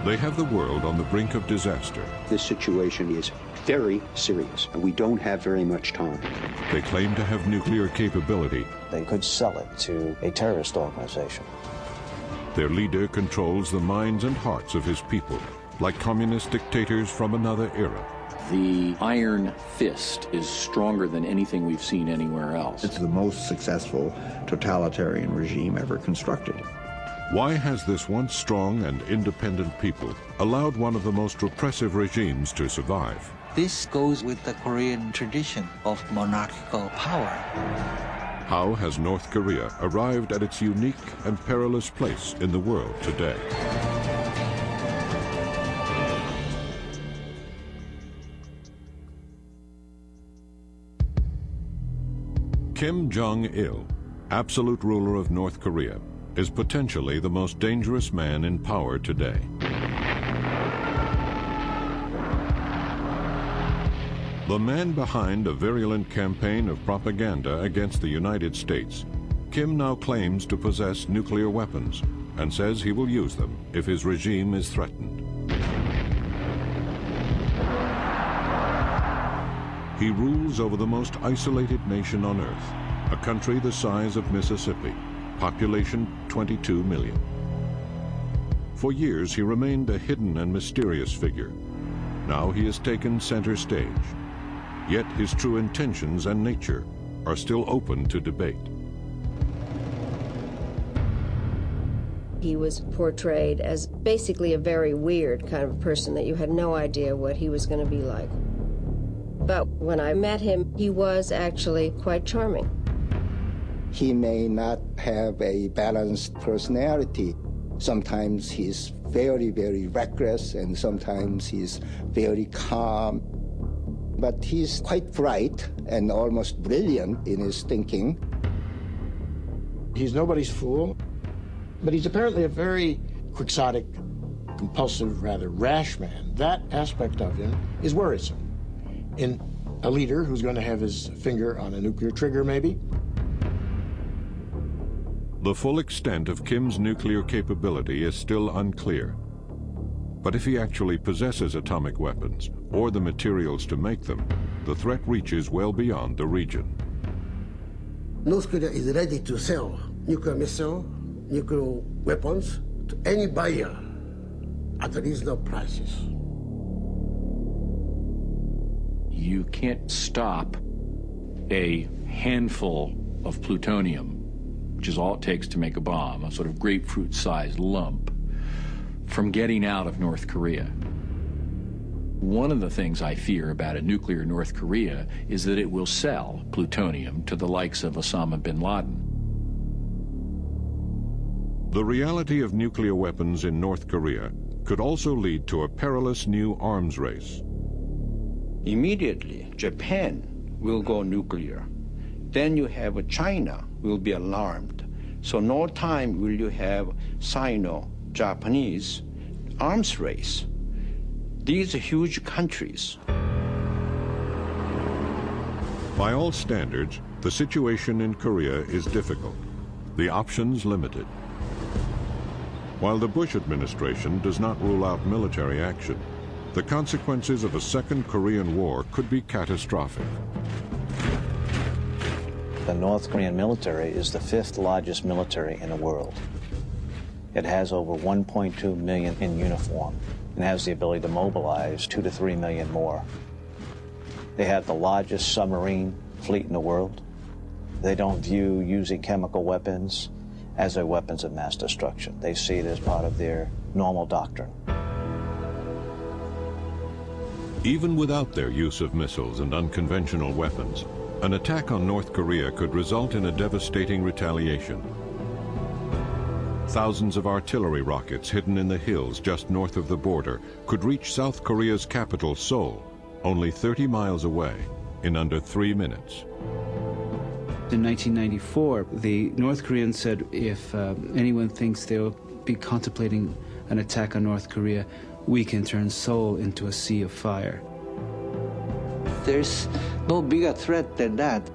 They have the world on the brink of disaster. This situation is very serious, and we don't have very much time. They claim to have nuclear capability. They could sell it to a terrorist organization. Their leader controls the minds and hearts of his people, like communist dictators from another era. The iron fist is stronger than anything we've seen anywhere else. It's the most successful totalitarian regime ever constructed. Why has this once strong and independent people allowed one of the most repressive regimes to survive? This goes with the Korean tradition of monarchical power. How has North Korea arrived at its unique and perilous place in the world today? Kim Jong-il, absolute ruler of North Korea, is potentially the most dangerous man in power today. The man behind a virulent campaign of propaganda against the United States, Kim now claims to possess nuclear weapons and says he will use them if his regime is threatened. He rules over the most isolated nation on Earth, a country the size of Mississippi, population 22 million. For years, he remained a hidden and mysterious figure. Now he has taken center stage. Yet his true intentions and nature are still open to debate. He was portrayed as basically a very weird kind of person that you had no idea what he was going to be like. But when I met him, he was actually quite charming. He may not have a balanced personality. Sometimes he's very, very reckless, and sometimes he's very calm. But he's quite bright and almost brilliant in his thinking. He's nobody's fool, but he's apparently a very quixotic, compulsive, rather rash man. That aspect of him is worrisome. In a leader who's going to have his finger on a nuclear trigger, maybe. The full extent of Kim's nuclear capability is still unclear. But if he actually possesses atomic weapons or the materials to make them, the threat reaches well beyond the region. North Korea is ready to sell nuclear missile, nuclear weapons to any buyer at reasonable prices. You can't stop a handful of plutonium, which is all it takes to make a bomb, a sort of grapefruit-sized lump, from getting out of North Korea. One of the things I fear about a nuclear North Korea is that it will sell plutonium to the likes of Osama bin Laden. The reality of nuclear weapons in North Korea could also lead to a perilous new arms race. Immediately, Japan will go nuclear. Then you have China will be alarmed. So no time will you have Sino-Japanese arms race. These are huge countries. By all standards, the situation in Korea is difficult, the options limited. While the Bush administration does not rule out military action, the consequences of a second Korean War could be catastrophic. The North Korean military is the 5th largest military in the world. It has over 1.2 million in uniform and has the ability to mobilize 2 to 3 million more. They have the largest submarine fleet in the world. They don't view using chemical weapons as their weapons of mass destruction. They see it as part of their normal doctrine. Even without their use of missiles and unconventional weapons, an attack on North Korea could result in a devastating retaliation. Thousands of artillery rockets hidden in the hills just north of the border could reach South Korea's capital, Seoul, only 30 miles away, in under 3 minutes. In 1994, the North Koreans said if anyone thinks they'll be contemplating an attack on North Korea, we can turn Seoul into a sea of fire. There's no bigger threat than that.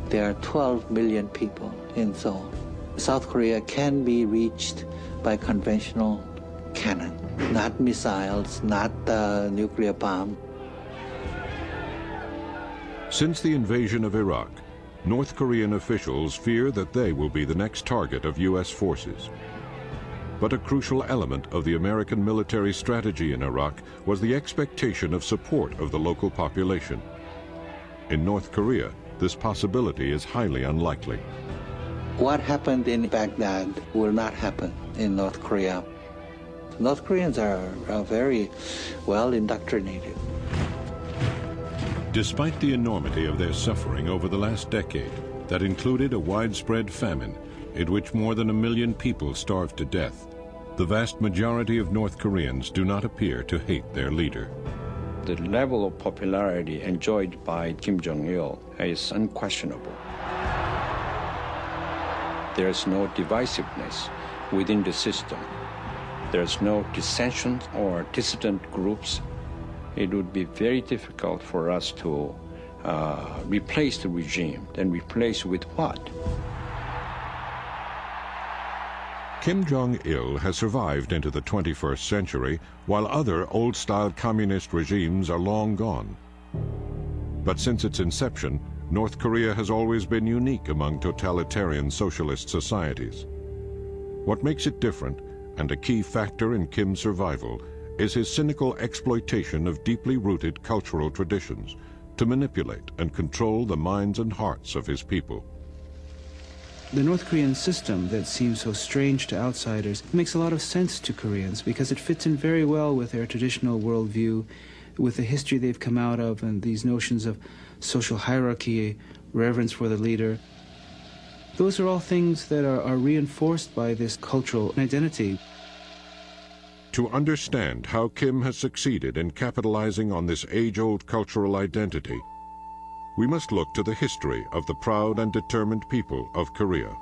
There are 12 million people in Seoul. South Korea can be reached by conventional cannon. not missiles, not nuclear bomb. Since the invasion of Iraq, North Korean officials fear that they will be the next target of U.S. forces. But a crucial element of the American military strategy in Iraq was the expectation of support of the local population. In North Korea, this possibility is highly unlikely. What happened in Baghdad will not happen in North Korea. North Koreans are very well indoctrinated. Despite the enormity of their suffering over the last decade, that included a widespread famine in which more than 1 million people starved to death, the vast majority of North Koreans do not appear to hate their leader. The level of popularity enjoyed by Kim Jong-il is unquestionable. There's no divisiveness within the system. There's no dissension or dissident groups. It would be very difficult for us to replace the regime. Then replace with what? Kim Jong-il has survived into the 21st century, while other old-style communist regimes are long gone. But since its inception, North Korea has always been unique among totalitarian socialist societies. What makes it different, and a key factor in Kim's survival, is his cynical exploitation of deeply rooted cultural traditions to manipulate and control the minds and hearts of his people. The North Korean system that seems so strange to outsiders makes a lot of sense to Koreans because it fits in very well with their traditional worldview, with the history they've come out of and these notions of social hierarchy, reverence for the leader. Those are all things that are reinforced by this cultural identity. To understand how Kim has succeeded in capitalizing on this age-old cultural identity, we must look to the history of the proud and determined people of Korea.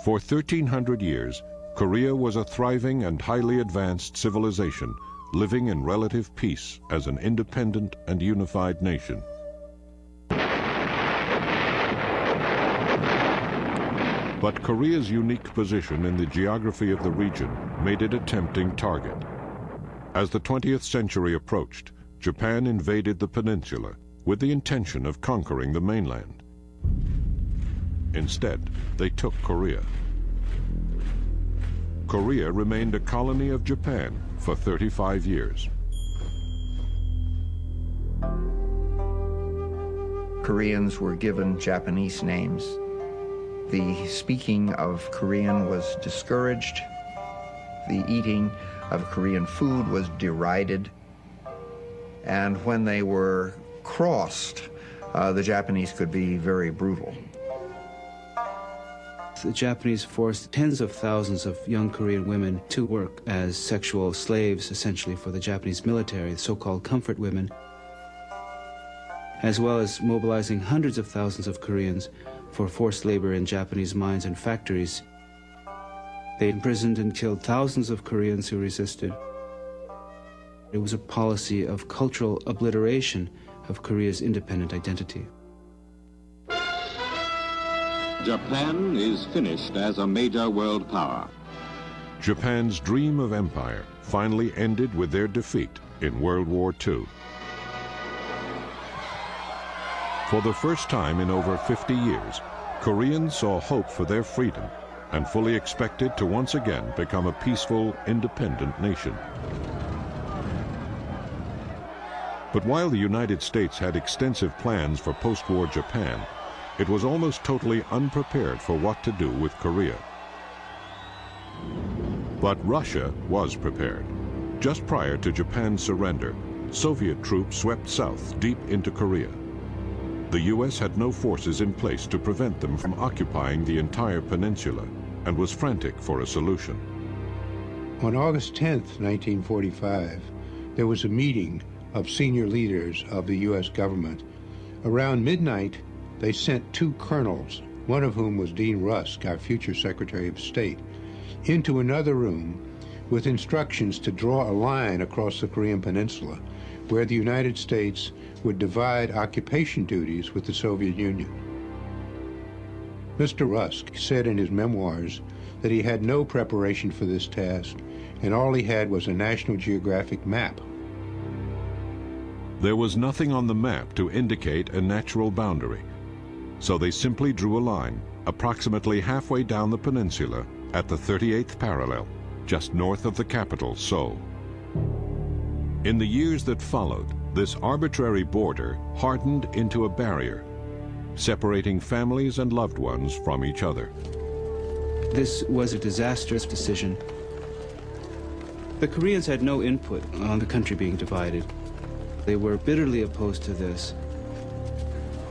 For 1,300 years, Korea was a thriving and highly advanced civilization, living in relative peace as an independent and unified nation. But Korea's unique position in the geography of the region made it a tempting target. As the 20th century approached, Japan invaded the peninsula with the intention of conquering the mainland. Instead, they took Korea. Korea remained a colony of Japan for 35 years. Koreans were given Japanese names. The speaking of Korean was discouraged. The eating of Korean food was derided. And when they were crossed, the Japanese could be very brutal. The Japanese forced tens of thousands of young Korean women to work as sexual slaves, essentially, for the Japanese military, the so-called comfort women, as well as mobilizing hundreds of thousands of Koreans for forced labor in Japanese mines and factories. They imprisoned and killed thousands of Koreans who resisted. It was a policy of cultural obliteration of Korea's independent identity. Japan is finished as a major world power. Japan's dream of empire finally ended with their defeat in World War II. For the first time in over 50 years, Koreans saw hope for their freedom and fully expected to once again become a peaceful, independent nation. But while the United States had extensive plans for post-war Japan, it was almost totally unprepared for what to do with Korea. But Russia was prepared. Just prior to Japan's surrender, Soviet troops swept south deep into Korea. The U.S. had no forces in place to prevent them from occupying the entire peninsula and was frantic for a solution. On August 10th, 1945, there was a meeting of senior leaders of the U.S. government. Around midnight, they sent two colonels, one of whom was Dean Rusk, our future Secretary of State, into another room with instructions to draw a line across the Korean peninsula where the United States would divide occupation duties with the Soviet Union. Mr. Rusk said in his memoirs that he had no preparation for this task, and all he had was a National Geographic map. There was nothing on the map to indicate a natural boundary, so they simply drew a line approximately halfway down the peninsula at the 38th parallel, just north of the capital, Seoul. In the years that followed, this arbitrary border hardened into a barrier, separating families and loved ones from each other. This was a disastrous decision. The Koreans had no input on the country being divided. They were bitterly opposed to this.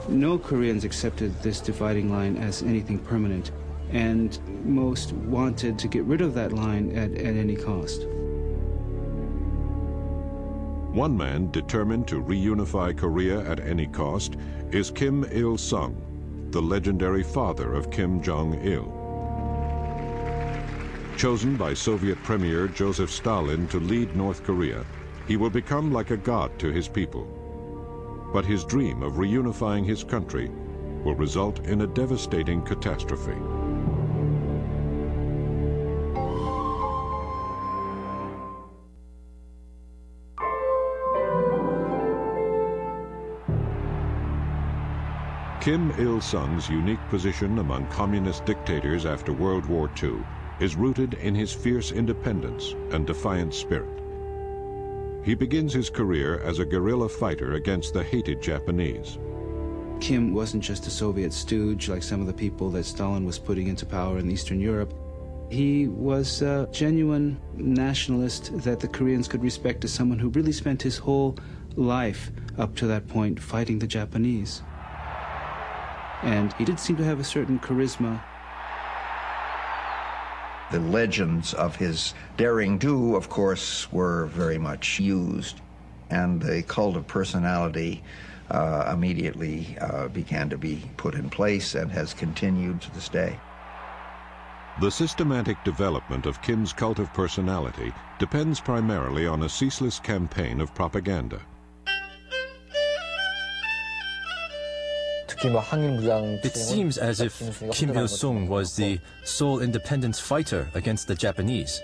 No Koreans accepted this dividing line as anything permanent, and most wanted to get rid of that line at any cost. One man determined to reunify Korea at any cost is Kim Il-sung, the legendary father of Kim Jong-il. Chosen by Soviet Premier Joseph Stalin to lead North Korea, he will become like a god to his people. But his dream of reunifying his country will result in a devastating catastrophe. Kim Il-sung's unique position among communist dictators after World War II is rooted in his fierce independence and defiant spirit. He begins his career as a guerrilla fighter against the hated Japanese. Kim wasn't just a Soviet stooge like some of the people that Stalin was putting into power in Eastern Europe. He was a genuine nationalist that the Koreans could respect as someone who really spent his whole life up to that point fighting the Japanese. And he did seem to have a certain charisma. The legends of his daring do, of course, were very much used, and the cult of personality immediately began to be put in place and has continued to this day. The systematic development of Kim's cult of personality depends primarily on a ceaseless campaign of propaganda. It seems as if Kim Il-sung was the sole independence fighter against the Japanese.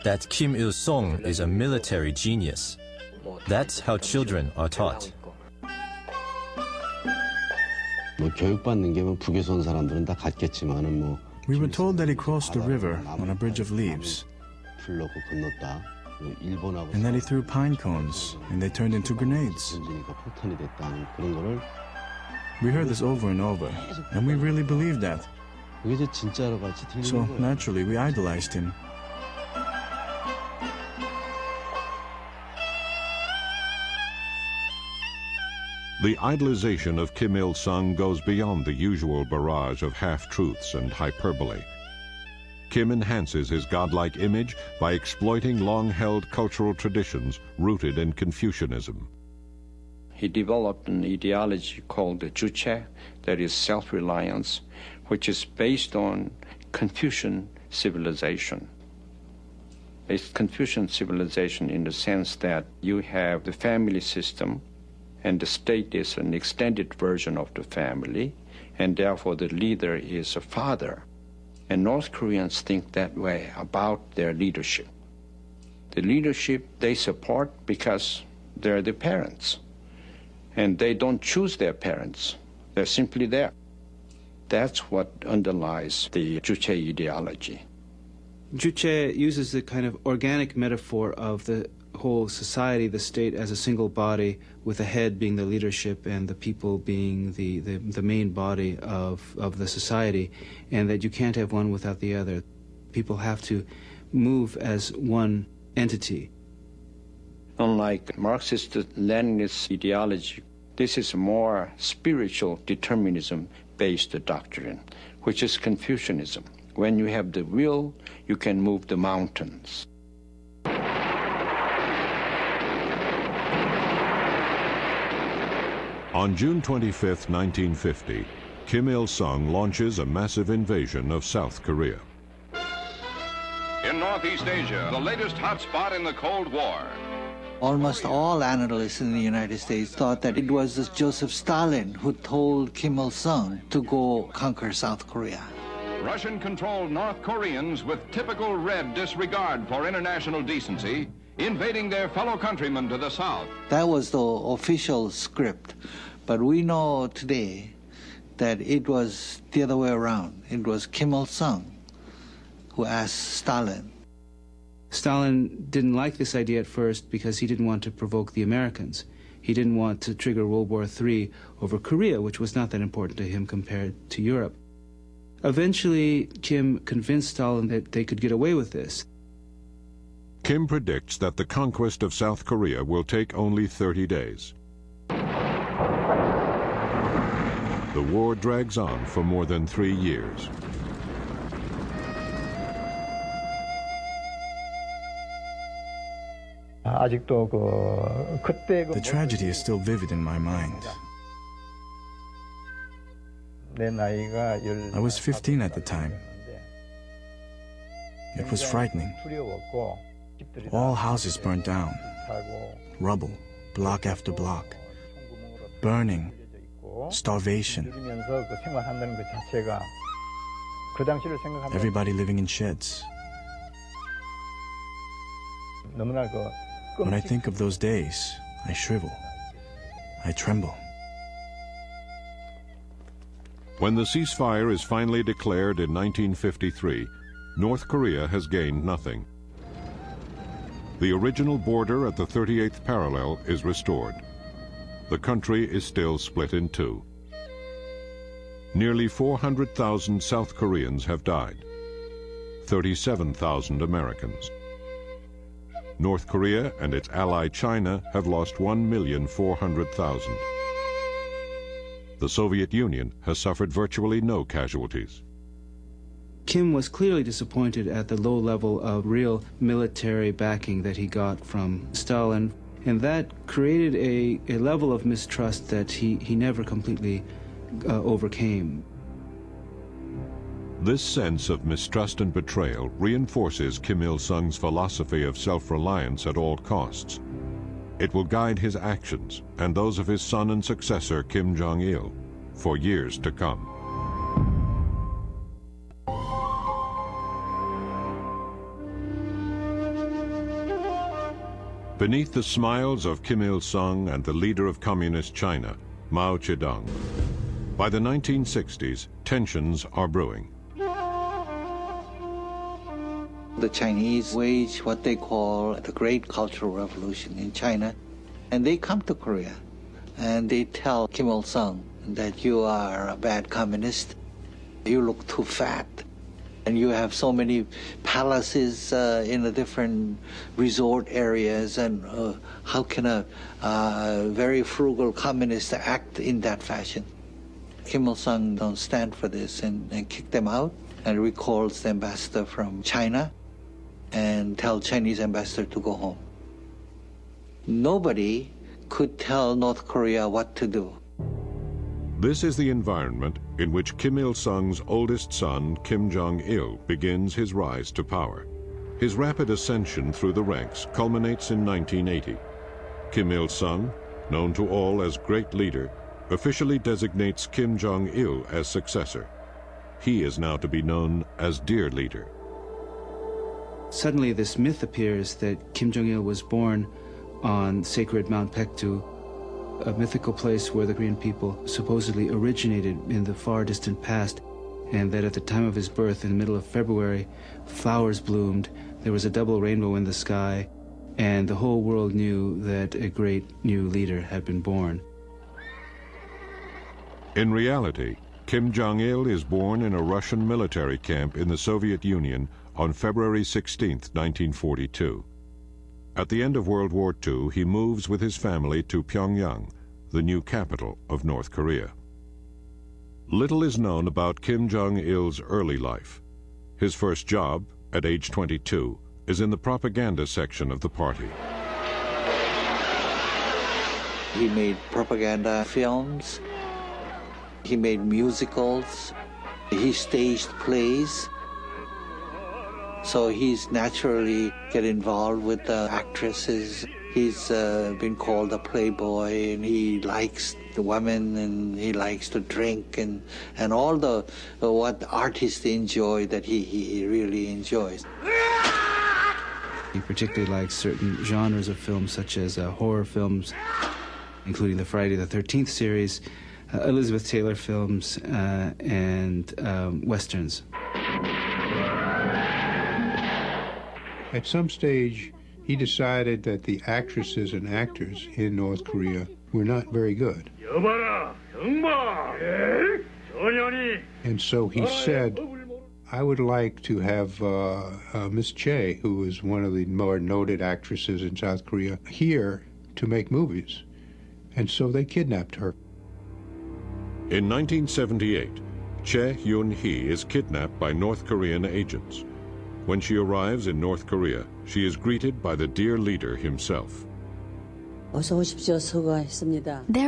That Kim Il-sung is a military genius. That's how children are taught. We were told that he crossed the river on a bridge of leaves, and that he threw pine cones, and they turned into grenades. We heard this over and over, and we really believed that. So, naturally, we idolized him. The idolization of Kim Il-sung goes beyond the usual barrage of half-truths and hyperbole. Kim enhances his godlike image by exploiting long-held cultural traditions rooted in Confucianism. He developed an ideology called the juche, that is self-reliance, which is based on Confucian civilization. It's Confucian civilization in the sense that you have the family system, and the state is an extended version of the family, and therefore the leader is a father. And North Koreans think that way about their leadership. The leadership they support because they're the parents. And they don't choose their parents. They're simply there. That's what underlies the juche ideology. Juche uses the kind of organic metaphor of the whole society, the state as a single body, with the head being the leadership and the people being the main body of the society, and that you can't have one without the other. People have to move as one entity. Unlike Marxist-Leninist ideology, this is more spiritual determinism-based doctrine, which is Confucianism. When you have the will, you can move the mountains. On June 25, 1950, Kim Il-sung launches a massive invasion of South Korea. In Northeast Asia, the latest hotspot in the Cold War, Almost all analysts in the United States thought that it was Joseph Stalin who told Kim Il-sung to go conquer South Korea. Russian-controlled North Koreans with typical red disregard for international decency, invading their fellow countrymen to the south. That was the official script. But we know today that it was the other way around. It was Kim Il-sung who asked Stalin. Stalin didn't like this idea at first because he didn't want to provoke the Americans. He didn't want to trigger World War III over Korea, which was not that important to him compared to Europe. Eventually, Kim convinced Stalin that they could get away with this. Kim predicts that the conquest of South Korea will take only 30 days. The war drags on for more than 3 years. The tragedy is still vivid in my mind. I was 15 at the time. It was frightening. All houses burned down. Rubble, block after block. Burning. Starvation. Everybody living in sheds. When I think of those days, I shrivel. I tremble. When the ceasefire is finally declared in 1953, North Korea has gained nothing. The original border at the 38th parallel is restored. The country is still split in two. Nearly 400,000 South Koreans have died, 37,000 Americans. North Korea and its ally China have lost 1,400,000. The Soviet Union has suffered virtually no casualties. Kim was clearly disappointed at the low level of real military backing that he got from Stalin, and that created a level of mistrust that he never completely overcame. This sense of mistrust and betrayal reinforces Kim Il-sung's philosophy of self-reliance at all costs. It will guide his actions and those of his son and successor Kim Jong-il for years to come. Beneath the smiles of Kim Il-sung and the leader of communist China, Mao Zedong, by the 1960s, tensions are brewing. The Chinese wage what they call the Great Cultural Revolution in China, and they come to Korea, and they tell Kim Il-sung that you are a bad communist, you look too fat, and you have so many palaces in the different resort areas, and how can a very frugal communist act in that fashion? Kim Il-sung don't stand for this and kick them out, and recalls the ambassador from China and tell Chinese ambassador to go home. Nobody could tell North Korea what to do. This is the environment in which Kim Il-sung's oldest son, Kim Jong-il, begins his rise to power. His rapid ascension through the ranks culminates in 1980. Kim Il-sung, known to all as Great Leader, officially designates Kim Jong-il as successor. He is now to be known as Dear Leader. Suddenly this myth appears that Kim Jong-il was born on sacred Mount Paektu, a mythical place where the Korean people supposedly originated in the far distant past, and that at the time of his birth, in the middle of February, flowers bloomed, there was a double rainbow in the sky, and the whole world knew that a great new leader had been born. In reality, Kim Jong-il is born in a Russian military camp in the Soviet Union on February 16, 1942. At the end of World War II, he moves with his family to Pyongyang, the new capital of North Korea. Little is known about Kim Jong-il's early life. His first job, at age 22, is in the propaganda section of the party. He made propaganda films, he made musicals, he staged plays. So he's naturally get involved with the actresses. He's been called a playboy, and he likes the women, and he likes to drink, and all the what artists enjoy that he really enjoys. He particularly likes certain genres of films, such as horror films, including the Friday the 13th series, Elizabeth Taylor films, and westerns. At some stage, he decided that the actresses and actors in North Korea were not very good. And so he said, I would like to have Miss Chae, who is one of the more noted actresses in South Korea, here to make movies. And so they kidnapped her. In 1978, Chae Yoon-hee is kidnapped by North Korean agents. When she arrives in North Korea, she is greeted by the dear leader himself. There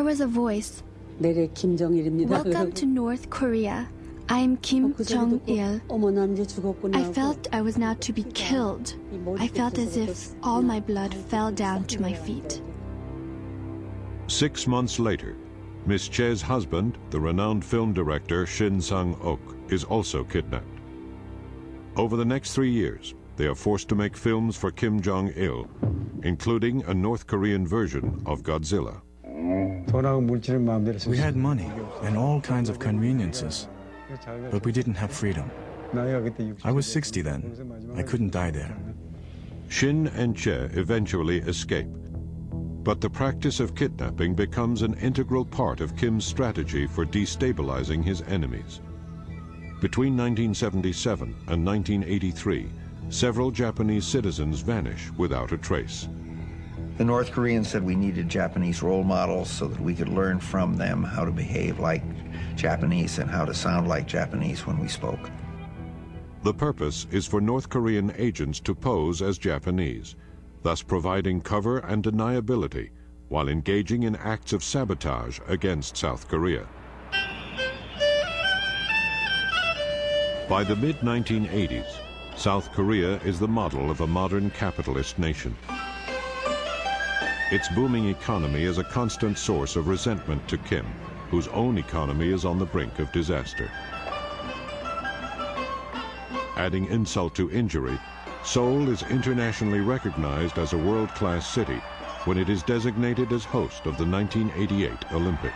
was a voice. Welcome to North Korea. I am Kim Jong-il. I felt I was now to be killed. I felt as if all my blood fell down to my feet. 6 months later, Miss Chae's husband, the renowned film director Shin Sang-ok, is also kidnapped. Over the next 3 years, they are forced to make films for Kim Jong-il, including a North Korean version of Godzilla. We had money and all kinds of conveniences, but we didn't have freedom. I was 60 then. I couldn't die there. Shin and Chae eventually escape, but the practice of kidnapping becomes an integral part of Kim's strategy for destabilizing his enemies. Between 1977 and 1983, several Japanese citizens vanish without a trace. The North Koreans said we needed Japanese role models so that we could learn from them how to behave like Japanese and how to sound like Japanese when we spoke. The purpose is for North Korean agents to pose as Japanese, thus providing cover and deniability while engaging in acts of sabotage against South Korea. By the mid-1980s, South Korea is the model of a modern capitalist nation. Its booming economy is a constant source of resentment to Kim, whose own economy is on the brink of disaster. Adding insult to injury, Seoul is internationally recognized as a world-class city when it is designated as host of the 1988 Olympics.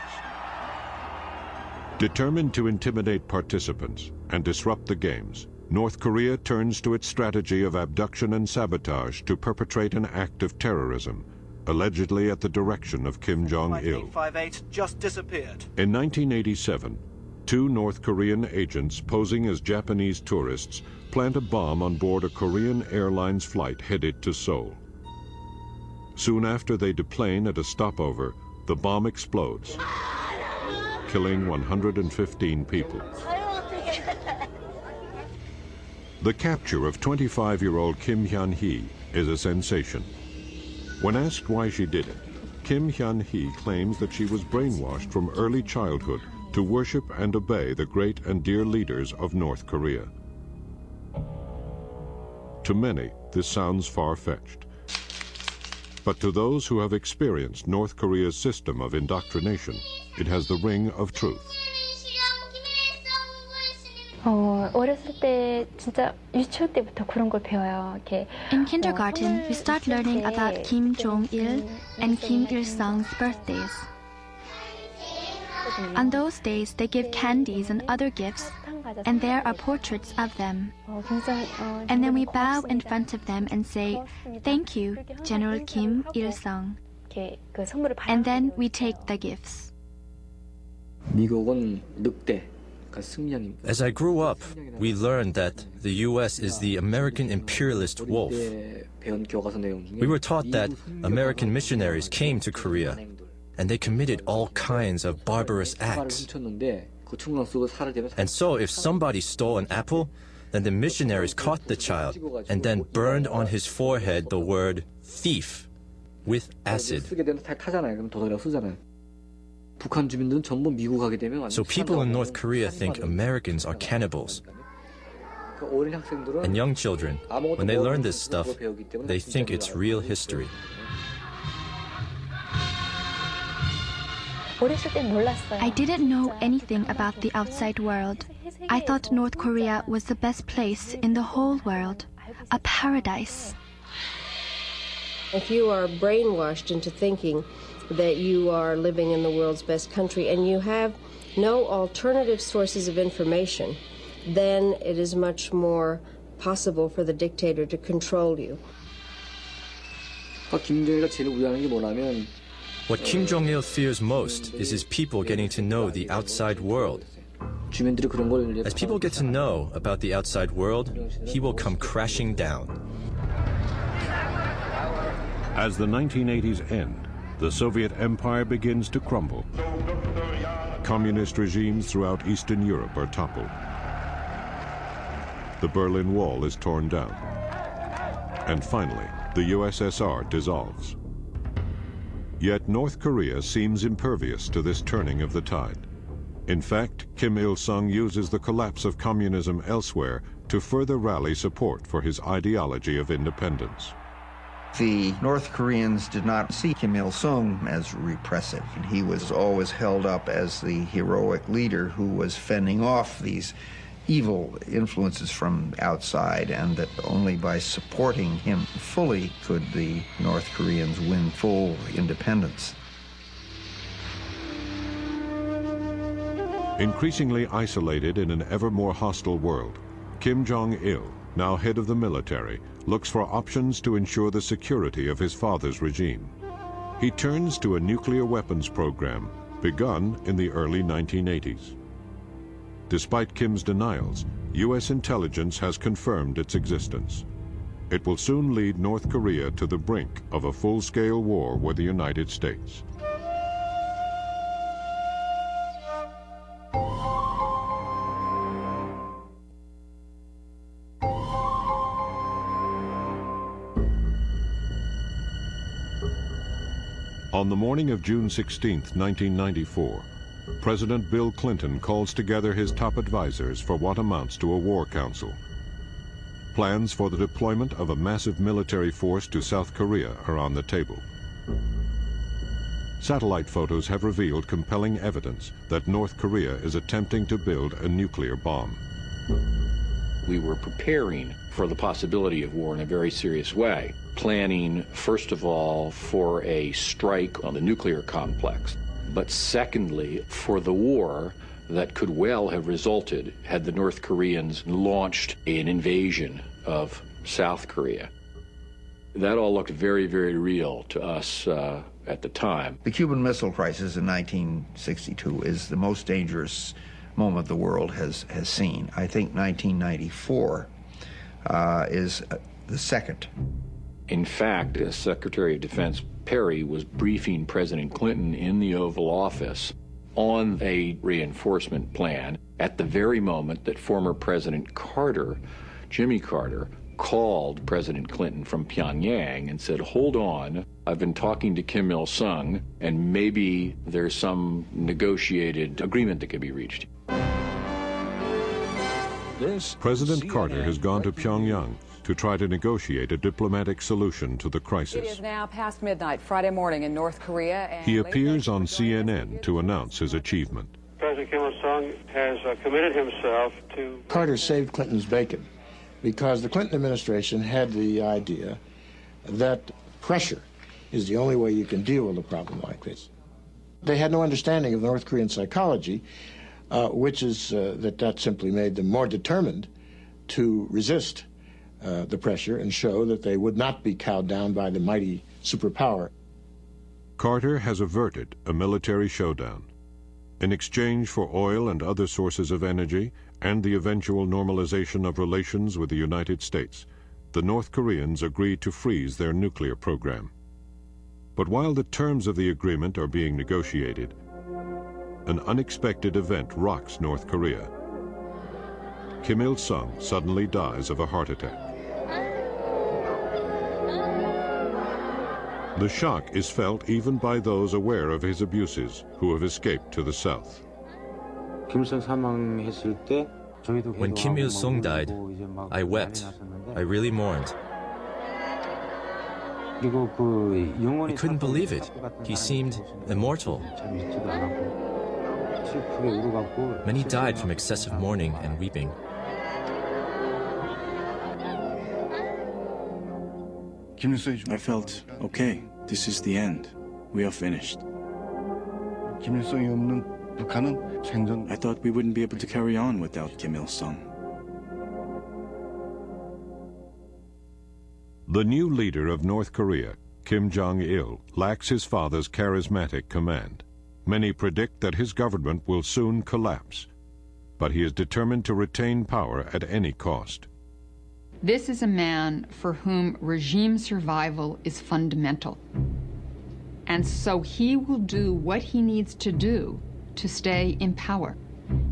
Determined to intimidate participants and disrupt the Games, North Korea turns to its strategy of abduction and sabotage to perpetrate an act of terrorism, allegedly at the direction of Kim Jong-il. Just disappeared. In 1987, 2 North Korean agents posing as Japanese tourists plant a bomb on board a Korean Airlines flight headed to Seoul. Soon after they deplane at a stopover, the bomb explodes, killing 115 people. The capture of 25-year-old Kim Hyun-hee is a sensation. When asked why she did it, Kim Hyun-hee claims that she was brainwashed from early childhood to worship and obey the great and dear leaders of North Korea. To many, this sounds far-fetched. But to those who have experienced North Korea's system of indoctrination, it has the ring of truth. 어렸을 때 진짜 유치원 때부터 그런 걸 배워요. 이렇게 In kindergarten, we start learning about Kim Jong-il and Kim Il-sung's birthdays. On those days, they give candies and other gifts, and there are portraits of them. And then we bow in front of them and say, "Thank you, General Kim Il-sung." And then we take the gifts. 미국은 늑대. As I grew up, we learned that the U.S. is the American imperialist wolf. We were taught that American missionaries came to Korea, and they committed all kinds of barbarous acts. And so if somebody stole an apple, then the missionaries caught the child and then burned on his forehead the word thief with acid. So people in North Korea think Americans are cannibals. And young children, when they learn this stuff, they think it's real history. I didn't know anything about the outside world. I thought North Korea was the best place in the whole world, a paradise. If you are brainwashed into thinking that you are living in the world's best country and you have no alternative sources of information, then it is much more possible for the dictator to control you. What Kim Jong-il fears most is his people getting to know the outside world. As people get to know about the outside world, he will come crashing down. As the 1980s end, the Soviet Empire begins to crumble. Communist regimes throughout Eastern Europe are toppled. The Berlin Wall is torn down. And finally, the USSR dissolves. Yet North Korea seems impervious to this turning of the tide. In fact, Kim Il-sung uses the collapse of communism elsewhere to further rally support for his ideology of independence. The North Koreans did not see Kim Il-sung as repressive. He was always held up as the heroic leader who was fending off these evil influences from outside, and that only by supporting him fully could the North Koreans win full independence. Increasingly isolated in an ever more hostile world, Kim Jong-il, now head of the military, looks for options to ensure the security of his father's regime. He turns to a nuclear weapons program begun in the early 1980s. Despite Kim's denials, U.S. intelligence has confirmed its existence. It will soon lead North Korea to the brink of a full-scale war with the United States. On the morning of June 16, 1994, President Bill Clinton calls together his top advisors for what amounts to a war council. Plans for the deployment of a massive military force to South Korea are on the table. Satellite photos have revealed compelling evidence that North Korea is attempting to build a nuclear bomb. We were preparing for the possibility of war in a very serious way, planning, first of all, for a strike on the nuclear complex, but secondly, for the war that could well have resulted had the North Koreans launched an invasion of South Korea. That all looked very, very real to us at the time. The Cuban Missile Crisis in 1962 is the most dangerous moment the world has seen. I think 1994 is the second. In fact, Secretary of Defense Perry was briefing President Clinton in the Oval Office on a reinforcement plan at the very moment that former President Carter, Jimmy Carter, called President Clinton from Pyongyang and said, "Hold on, I've been talking to Kim Il-sung, and maybe there's some negotiated agreement that could be reached." President Carter has gone to Pyongyang to try to negotiate a diplomatic solution to the crisis. It is now past midnight Friday morning in North Korea. And he appears on CNN to announce his achievement. President Kim Il-sung has committed himself to... Carter saved Clinton's bacon because the Clinton administration had the idea that pressure is the only way you can deal with a problem like this. They had no understanding of North Korean psychology, which is that simply made them more determined to resist the pressure and show that they would not be cowed down by the mighty superpower. Carter has averted a military showdown. In exchange for oil and other sources of energy and the eventual normalization of relations with the United States, the North Koreans agreed to freeze their nuclear program. But while the terms of the agreement are being negotiated, an unexpected event rocks North Korea. Kim Il-sung suddenly dies of a heart attack. The shock is felt even by those aware of his abuses who have escaped to the south. When Kim Il-sung died, I wept. I really mourned. He couldn't believe it. He seemed immortal. Many died from excessive mourning and weeping. I felt, okay, this is the end. We are finished. I thought we wouldn't be able to carry on without Kim Il-sung. The new leader of North Korea, Kim Jong-il, lacks his father's charismatic command. Many predict that his government will soon collapse, but he is determined to retain power at any cost. This is a man for whom regime survival is fundamental. And so he will do what he needs to do to stay in power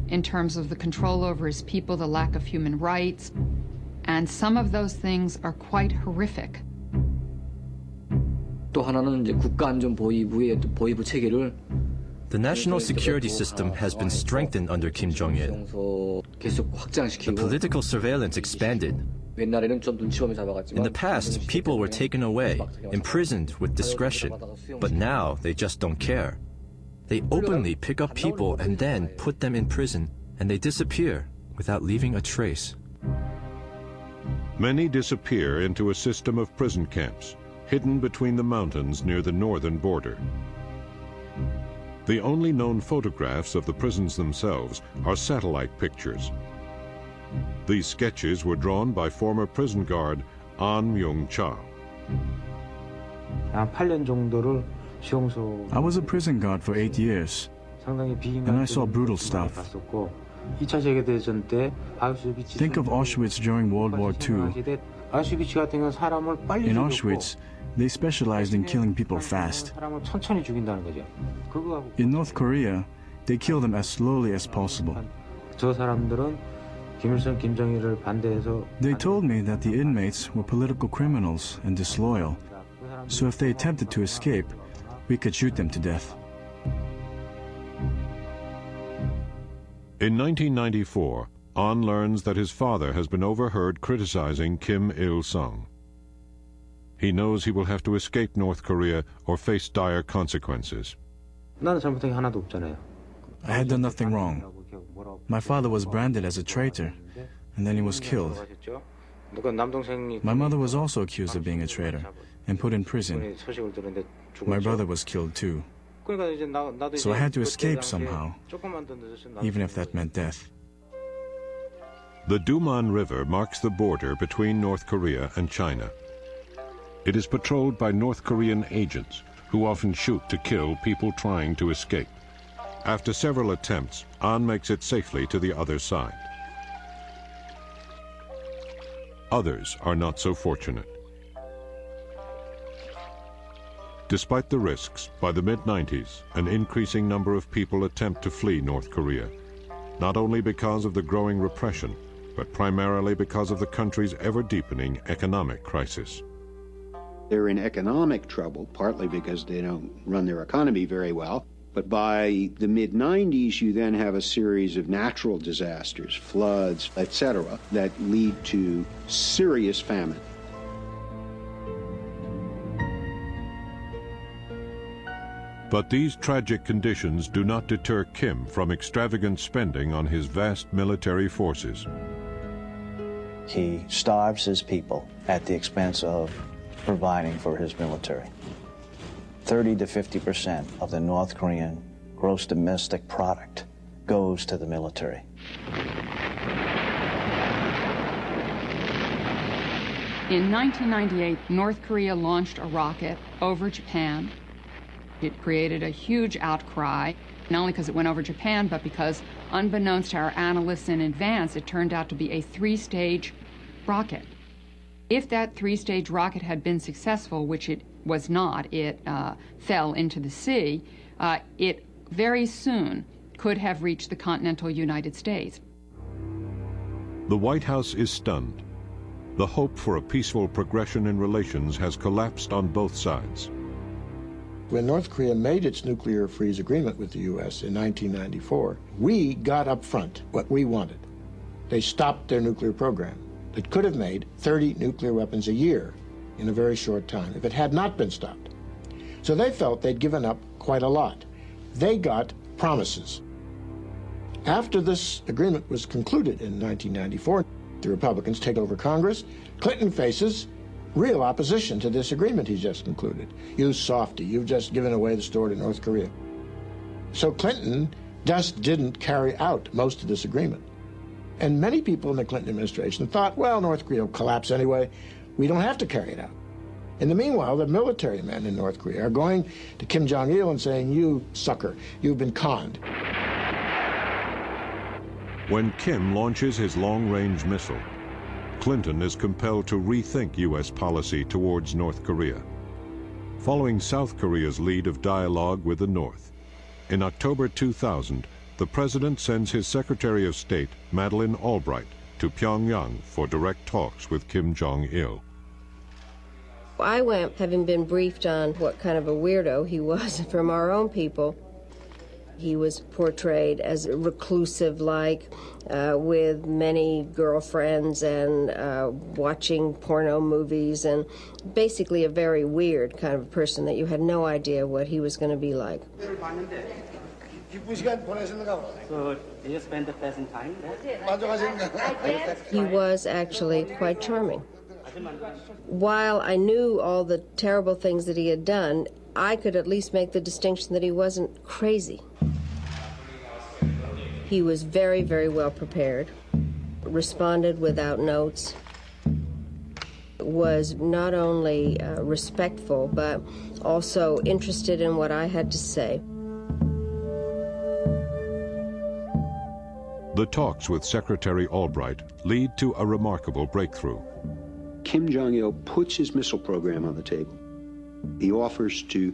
in terms of the control over his people, the lack of human rights, and some of those things are quite horrific. 또 하나는 이제 국가안전보위부의 보위부 체계를 The national security system has been strengthened under Kim Jong-il. The political surveillance expanded. In the past, people were taken away, imprisoned with discretion, but now they just don't care. They openly pick up people and then put them in prison, and they disappear without leaving a trace. Many disappear into a system of prison camps, hidden between the mountains near the northern border. The only known photographs of the prisons themselves are satellite pictures. These sketches were drawn by former prison guard An Myung-cha. I was a prison guard for 8 years, and I saw brutal stuff. Think of Auschwitz during World War II. In Auschwitz, they specialized in killing people fast. In North Korea, they kill them as slowly as possible. They told me that the inmates were political criminals and disloyal, so if they attempted to escape, we could shoot them to death. In 1994, An learns that his father has been overheard criticizing Kim Il-sung. He knows he will have to escape North Korea or face dire consequences. I had done nothing wrong. My father was branded as a traitor, and then he was killed. My mother was also accused of being a traitor and put in prison. My brother was killed too. So I had to escape somehow, even if that meant death. The Duman River marks the border between North Korea and China. It is patrolled by North Korean agents who often shoot to kill people trying to escape. After several attempts, An makes it safely to the other side. Others are not so fortunate. Despite the risks, by the mid-90s, an increasing number of people attempt to flee North Korea, not only because of the growing repression, but primarily because of the country's ever-deepening economic crisis. They're in economic trouble, partly because they don't run their economy very well. But by the mid-90s, you then have a series of natural disasters, floods, etc., that lead to serious famine. But these tragic conditions do not deter Kim from extravagant spending on his vast military forces. He starves his people at the expense of providing for his military. 30 to 50% of the North Korean gross domestic product goes to the military. In 1998, North Korea launched a rocket over Japan. It created a huge outcry, not only because it went over Japan, but because, unbeknownst to our analysts in advance, it turned out to be a three-stage rocket. If that three-stage rocket had been successful, which it was not, it fell into the sea, it very soon could have reached the continental United States. The White House is stunned. The hope for a peaceful progression in relations has collapsed on both sides. When North Korea made its nuclear freeze agreement with the U.S. in 1994, we got up front what we wanted. They stopped their nuclear program that could have made 30 nuclear weapons a year in a very short time if it had not been stopped. So they felt they'd given up quite a lot. They got promises. After this agreement was concluded in 1994, the Republicans take over Congress. Clinton faces real opposition to this agreement he's just concluded. You softy, you've just given away the store to North Korea. So Clinton just didn't carry out most of this agreement. And many people in the Clinton administration thought, well, North Korea will collapse anyway. We don't have to carry it out. In the meanwhile, the military men in North Korea are going to Kim Jong-il and saying, you sucker, you've been conned. When Kim launches his long-range missile, Clinton is compelled to rethink U.S. policy towards North Korea. Following South Korea's lead of dialogue with the North, in October 2000, the president sends his Secretary of State, Madeleine Albright, to Pyongyang for direct talks with Kim Jong-il. I went having been briefed on what kind of a weirdo he was from our own people. He was portrayed as reclusive-like, with many girlfriends and watching porno movies, and basically a very weird kind of person that you had no idea what he was going to be like. So, do you spend the pleasant time there? He was actually quite charming. While I knew all the terrible things that he had done, I could at least make the distinction that he wasn't crazy. He was very, very well prepared, responded without notes, was not only respectful, but also interested in what I had to say. The talks with Secretary Albright lead to a remarkable breakthrough. Kim Jong-il puts his missile program on the table. He offers to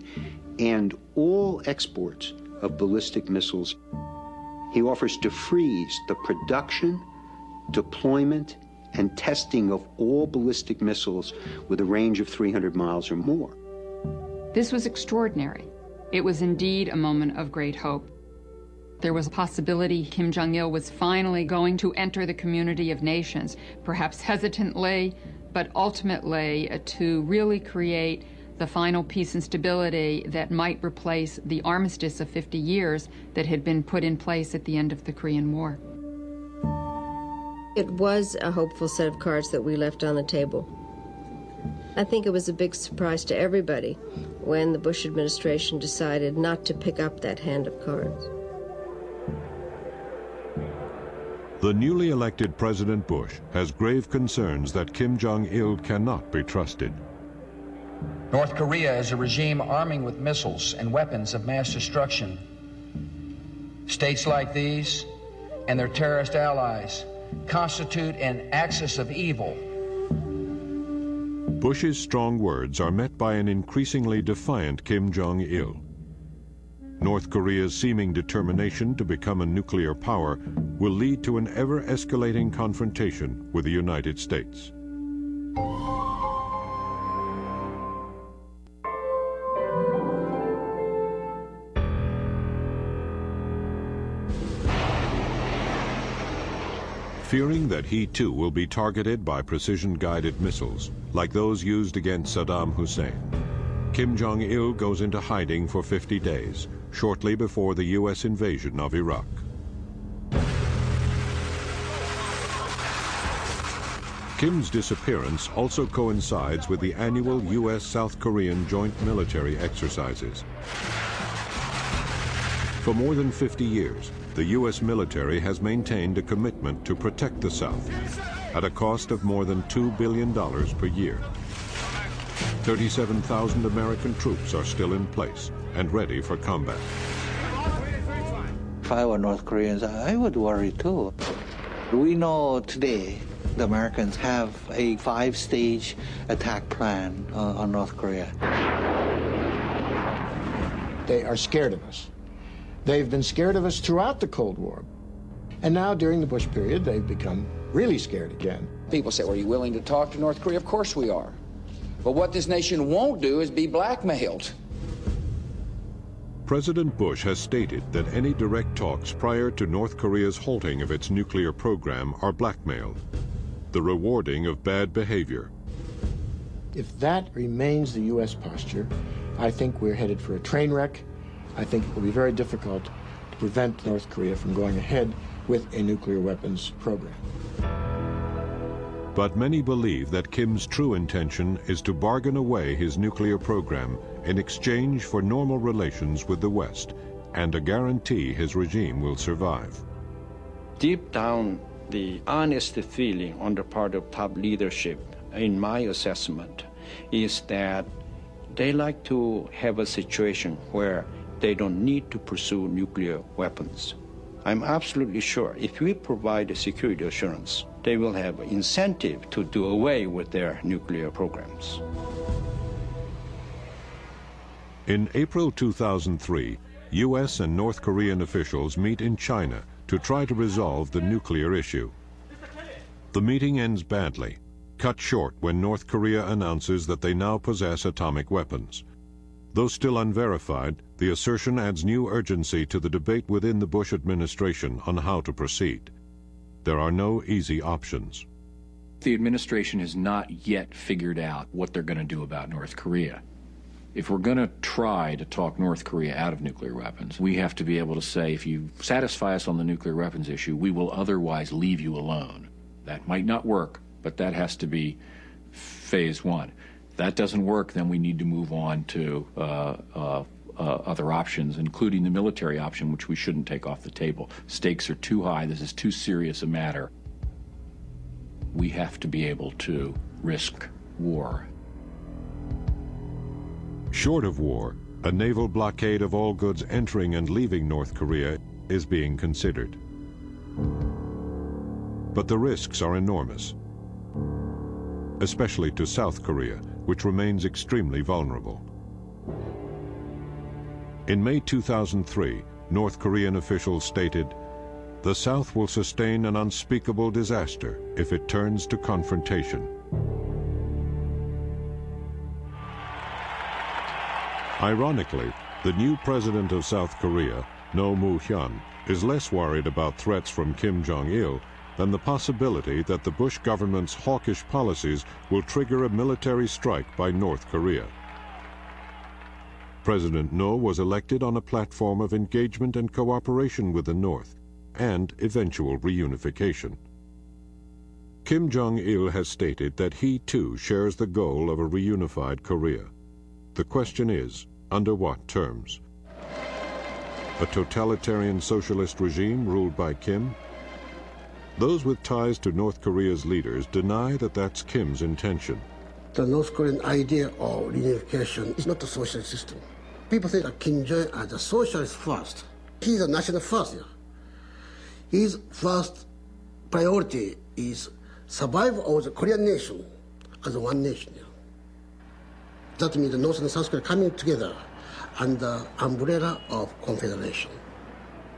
end all exports of ballistic missiles. He offers to freeze the production, deployment, and testing of all ballistic missiles with a range of 300 miles or more. This was extraordinary. It was indeed a moment of great hope. There was a possibility Kim Jong-il was finally going to enter the community of nations, perhaps hesitantly, but ultimately to really create the final peace and stability that might replace the armistice of 50 years that had been put in place at the end of the Korean War. It was a hopeful set of cards that we left on the table. I think it was a big surprise to everybody when the Bush administration decided not to pick up that hand of cards. The newly elected President Bush has grave concerns that Kim Jong-il cannot be trusted. North Korea is a regime arming with missiles and weapons of mass destruction. States like these and their terrorist allies constitute an axis of evil. Bush's strong words are met by an increasingly defiant Kim Jong-il. North Korea's seeming determination to become a nuclear power will lead to an ever-escalating confrontation with the United States. Fearing that he too will be targeted by precision-guided missiles, like those used against Saddam Hussein, Kim Jong-il goes into hiding for 50 days, shortly before the U.S. invasion of Iraq. Kim's disappearance also coincides with the annual U.S.-South Korean joint military exercises. For more than 50 years, the U.S. military has maintained a commitment to protect the South at a cost of more than $2 billion per year. 37,000 American troops are still in place and ready for combat. If I were North Koreans, I would worry too. We know today the Americans have a 5-stage attack plan on North Korea. They are scared of us. They've been scared of us throughout the Cold War. And now, during the Bush period, they've become really scared again. People say, well, are you willing to talk to North Korea? Of course we are. But what this nation won't do is be blackmailed. President Bush has stated that any direct talks prior to North Korea's halting of its nuclear program are blackmail, the rewarding of bad behavior. If that remains the U.S. posture, I think we're headed for a train wreck. I think it will be very difficult to prevent North Korea from going ahead with a nuclear weapons program. But many believe that Kim's true intention is to bargain away his nuclear program in exchange for normal relations with the West and a guarantee his regime will survive. Deep down, the honest feeling on the part of top leadership, in my assessment, is that they like to have a situation where they don't need to pursue nuclear weapons. I'm absolutely sure if we provide a security assurance, they will have an incentive to do away with their nuclear programs. In April 2003, U.S. and North Korean officials meet in China to try to resolve the nuclear issue. The meeting ends badly, cut short when North Korea announces that they now possess atomic weapons. Though still unverified, the assertion adds new urgency to the debate within the Bush administration on how to proceed. There are no easy options. The administration has not yet figured out what they're going to do about North Korea. If we're going to try to talk North Korea out of nuclear weapons, we have to be able to say, if you satisfy us on the nuclear weapons issue, we will otherwise leave you alone. That might not work, but that has to be phase one. If that doesn't work, then we need to move on to other options, including the military option, which we shouldn't take off the table. Stakes are too high. This is too serious a matter. We have to be able to risk war. Short of war, a naval blockade of all goods entering and leaving North Korea is being considered. But the risks are enormous, especially to South Korea, which remains extremely vulnerable. In May 2003, North Korean officials stated, "The South will sustain an unspeakable disaster if it turns to confrontation." Ironically, the new president of South Korea, Roh Moo-hyun, is less worried about threats from Kim Jong-il than the possibility that the Bush government's hawkish policies will trigger a military strike by North Korea. President Roh was elected on a platform of engagement and cooperation with the North and eventual reunification. Kim Jong-il has stated that he too shares the goal of a reunified Korea. The question is, under what terms? A totalitarian socialist regime ruled by Kim? Those with ties to North Korea's leaders deny that that's Kim's intention. The North Korean idea of reunification is not a socialist system. People think of Kim Jong as a socialist first. He's a national first. Yeah. His first priority is survival of the Korean nation as one nation. Yeah. That means the North and South Korea coming together under umbrella of confederation.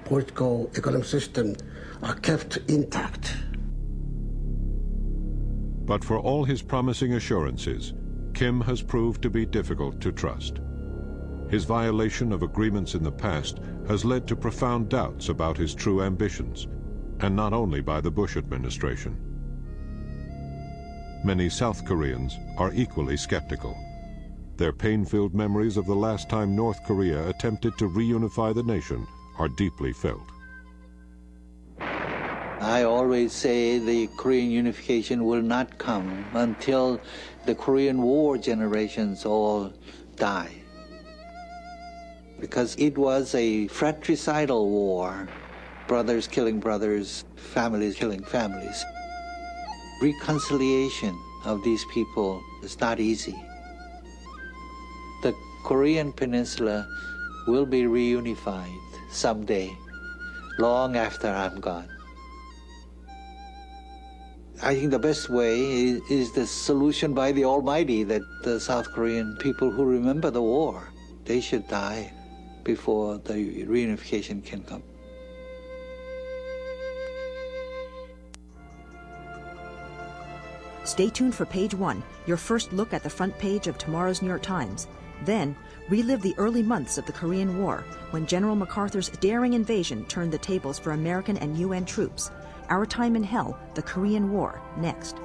Political, economic system are kept intact. But for all his promising assurances, Kim has proved to be difficult to trust. His violation of agreements in the past has led to profound doubts about his true ambitions, and not only by the Bush administration. Many South Koreans are equally skeptical. Their pain-filled memories of the last time North Korea attempted to reunify the nation are deeply felt. I always say the Korean unification will not come until the Korean War generations all die. Because it was a fratricidal war, brothers killing brothers, families killing families. Reconciliation of these people is not easy. The Korean Peninsula will be reunified someday, long after I'm gone. I think the best way is the solution by the Almighty, that the South Korean people who remember the war, they should die before the reunification can come. Stay tuned for Page One, your first look at the front page of tomorrow's New York Times. Then, relive the early months of the Korean War, when General MacArthur's daring invasion turned the tables for American and UN troops. Our Time in Hell, the Korean War, next.